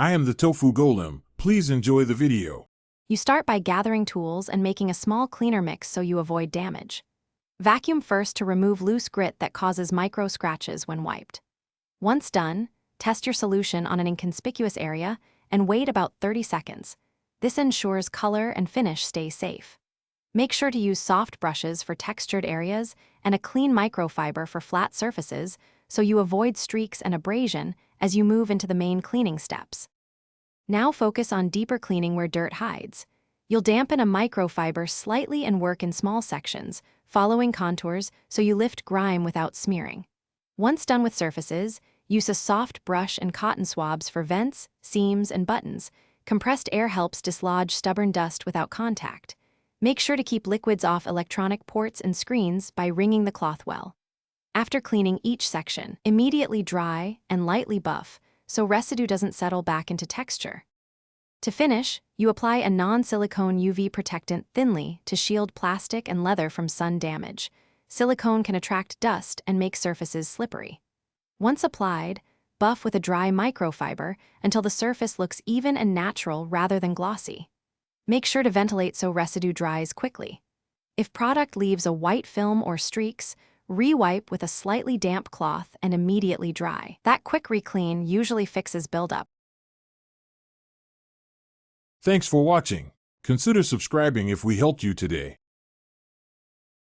I am the tofu golem. Please enjoy the video. You start by gathering tools and making a small cleaner mix so you avoid damage. Vacuum first to remove loose grit that causes micro scratches when wiped. Once done, test your solution on an inconspicuous area and wait about 30 seconds. This ensures color and finish stay safe. Make sure to use soft brushes for textured areas and a clean microfiber for flat surfaces so you avoid streaks and abrasion as you move into the main cleaning steps. Now focus on deeper cleaning where dirt hides. You'll dampen a microfiber slightly and work in small sections, following contours so you lift grime without smearing. Once done with surfaces, use a soft brush and cotton swabs for vents, seams, and buttons. Compressed air helps dislodge stubborn dust without contact. Make sure to keep liquids off electronic ports and screens by wringing the cloth well. After cleaning each section, immediately dry and lightly buff so residue doesn't settle back into texture. To finish, you apply a non-silicone UV protectant thinly to shield plastic and leather from sun damage. Silicone can attract dust and make surfaces slippery. Once applied, buff with a dry microfiber until the surface looks even and natural rather than glossy. Make sure to ventilate so residue dries quickly. If product leaves a white film or streaks, re-wipe with a slightly damp cloth and immediately dry. That quick re-clean usually fixes buildup. Thanks for watching. Consider subscribing if we helped you today.